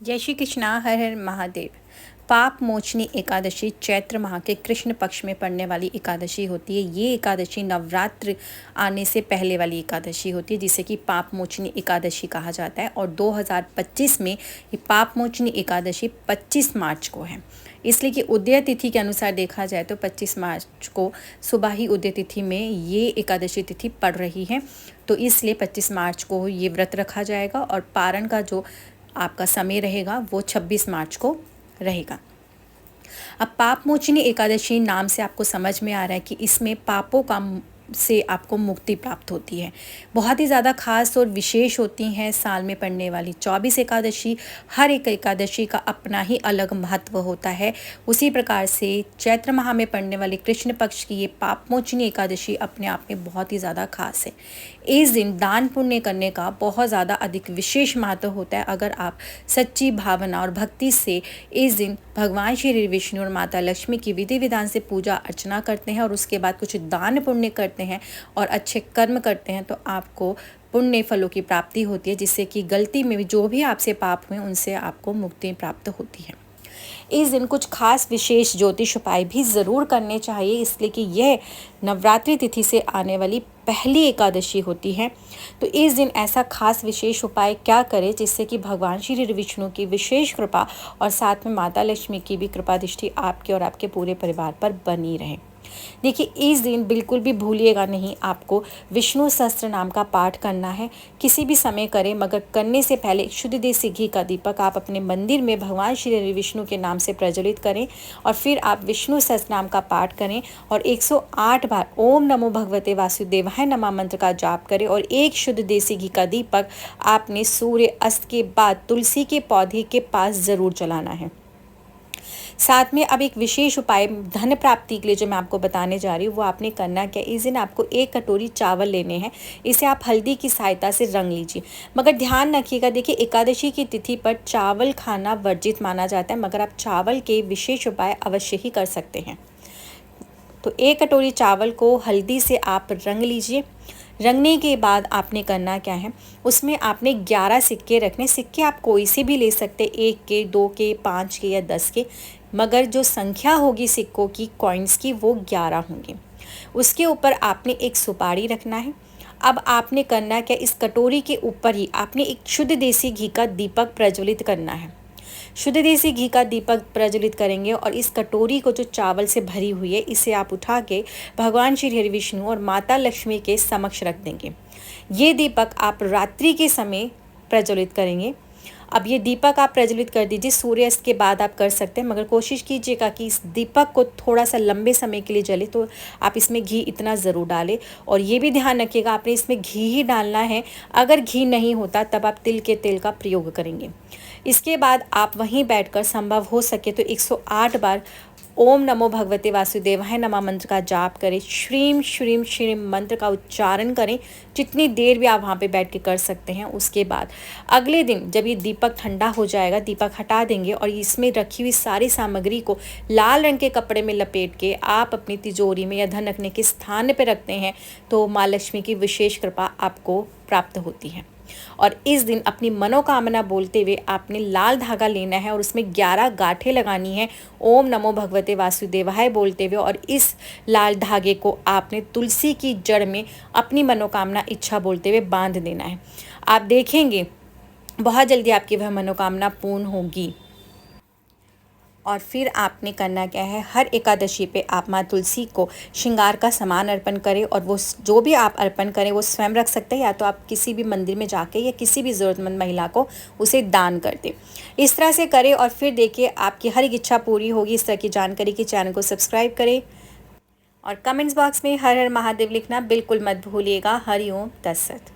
जय श्री कृष्णा। हर हर महादेव। पाप मोचनी एकादशी चैत्र माह के कृष्ण पक्ष में पड़ने वाली एकादशी होती है। ये एकादशी नवरात्र आने से पहले वाली एकादशी होती है, जिसे कि पाप मोचनी एकादशी कहा जाता है। और 2025 में ये पाप मोचनी एकादशी 25 मार्च को है। इसलिए कि उदय तिथि के अनुसार देखा जाए तो 25 मार्च को सुबह ही उदय तिथि में ये एकादशी तिथि पड़ रही है। तो इसलिए 25 मार्च को ये व्रत रखा जाएगा और पारण का जो आपका समय रहेगा वो 26 मार्च को रहेगा। अब पाप मोचनी एकादशी नाम से आपको समझ में आ रहा है कि इसमें पापों का से आपको मुक्ति प्राप्त होती है। बहुत ही ज़्यादा खास और विशेष होती हैं साल में पड़ने वाली 24 एकादशी। हर एक एकादशी का अपना ही अलग महत्व होता है। उसी प्रकार से चैत्र माह में पड़ने वाली कृष्ण पक्ष की ये पापमोचनी एकादशी अपने आप में बहुत ही ज़्यादा खास है। इस दिन दान पुण्य करने का बहुत ज़्यादा अधिक विशेष महत्व होता है। अगर आप सच्ची भावना और भक्ति से इस दिन भगवान श्री विष्णु और माता लक्ष्मी की विधि विधान से पूजा अर्चना करते हैं और उसके बाद कुछ दान पुण्य करते हैं और अच्छे कर्म करते हैं तो आपको पुण्य फलों की प्राप्ति होती है, जिससे कि गलती में भी जो भी आपसे पाप हुए उनसे आपको मुक्ति प्राप्त होती है। इस दिन कुछ खास विशेष ज्योतिष उपाय भी ज़रूर करने चाहिए, इसलिए कि यह नवरात्रि तिथि से आने वाली पहली एकादशी होती है। तो इस दिन ऐसा खास विशेष उपाय क्या करें जिससे कि भगवान श्री विष्णु की विशेष कृपा और साथ में माता लक्ष्मी की भी कृपा दृष्टि आपके और आपके पूरे परिवार पर बनी रहे। देखिए, इस दिन बिल्कुल भी भूलिएगा नहीं, आपको विष्णु सहस्त्र नाम का पाठ करना है। किसी भी समय करें, मगर करने से पहले शुद्ध देसी घी का दीपक आप अपने मंदिर में भगवान श्री विष्णु के नाम से प्रज्वलित करें और फिर आप विष्णु सहस्त्र नाम का पाठ करें और 108 बार ओम नमो भगवते वासुदेवाय नमः मंत्र का जाप करें और एक शुद्ध देसी घी का दीपक आपने सूर्य अस्त के बाद तुलसी के पौधे के पास ज़रूर जलाना है। साथ में अब एक विशेष उपाय धन प्राप्ति के लिए जो मैं आपको बताने जा रही हूँ वो आपने करना क्या। इस दिन आपको 1 कटोरी चावल लेने हैं। इसे आप हल्दी की सहायता से रंग लीजिए, मगर ध्यान रखिएगा, देखिए एकादशी की तिथि पर चावल खाना वर्जित माना जाता है, मगर आप चावल के विशेष उपाय अवश्य ही कर सकते हैं। तो 1 कटोरी चावल को हल्दी से आप रंग लीजिए। रंगने के बाद आपने करना क्या है, उसमें आपने 11 सिक्के रखने। सिक्के आप कोई से भी ले सकते, 1 के, 2 के, 5 के या 10 के, मगर जो संख्या होगी सिक्कों की, कॉइन्स की, वो 11 होंगे। उसके ऊपर आपने एक सुपारी रखना है। अब आपने करना क्या, इस कटोरी के ऊपर ही आपने एक शुद्ध देसी घी का दीपक प्रज्वलित करना है। शुद्ध देसी घी का दीपक प्रज्वलित करेंगे और इस कटोरी को जो चावल से भरी हुई है इसे आप उठा के भगवान श्री हरि विष्णु और माता लक्ष्मी के समक्ष रख देंगे। ये दीपक आप रात्रि के समय प्रज्वलित करेंगे। अब ये दीपक आप प्रज्वलित कर दीजिए, सूर्यास्त के बाद आप कर सकते हैं, मगर कोशिश कीजिएगा कि इस दीपक को थोड़ा सा लंबे समय के लिए जले, तो आप इसमें घी इतना ज़रूर डालें। और ये भी ध्यान रखिएगा आपने इसमें घी ही डालना है। अगर घी नहीं होता तब आप तिल के तेल का प्रयोग करेंगे। इसके बाद आप वहीं बैठकर संभव हो सके तो 108 बार ओम नमो भगवते वासुदेवाय नमः मंत्र का जाप करें। श्रीम श्रीम श्रीम मंत्र का उच्चारण करें, जितनी देर भी आप वहाँ पे बैठ के कर सकते हैं। उसके बाद अगले दिन जब ये दीपक ठंडा हो जाएगा, दीपक हटा देंगे और इसमें रखी हुई सारी सामग्री को लाल रंग के कपड़े में लपेट के आप अपनी तिजोरी में या धन रखने के स्थान पर रखते हैं, तो माँ लक्ष्मी की विशेष कृपा आपको प्राप्त होती है। और इस दिन अपनी मनोकामना बोलते हुए आपने लाल धागा लेना है और उसमें 11 गांठें लगानी है ओम नमो भगवते वासुदेवाय बोलते हुए, और इस लाल धागे को आपने तुलसी की जड़ में अपनी मनोकामना इच्छा बोलते हुए बांध देना है। आप देखेंगे बहुत जल्दी आपकी वह मनोकामना पूर्ण होगी। और फिर आपने करना क्या है, हर एकादशी पे आप माँ तुलसी को श्रृंगार का सामान अर्पण करें और वो जो भी आप अर्पण करें वो स्वयं रख सकते हैं, या तो आप किसी भी मंदिर में जाके या किसी भी ज़रूरतमंद महिला को उसे दान कर दें। इस तरह से करें और फिर देखिए आपकी हर एक इच्छा पूरी होगी। इस तरह की जानकारी के चैनल को सब्सक्राइब करें और कमेंट्स बॉक्स में हर हर महादेव लिखना बिल्कुल मत भूलिएगा। हरि ओम तत्सत।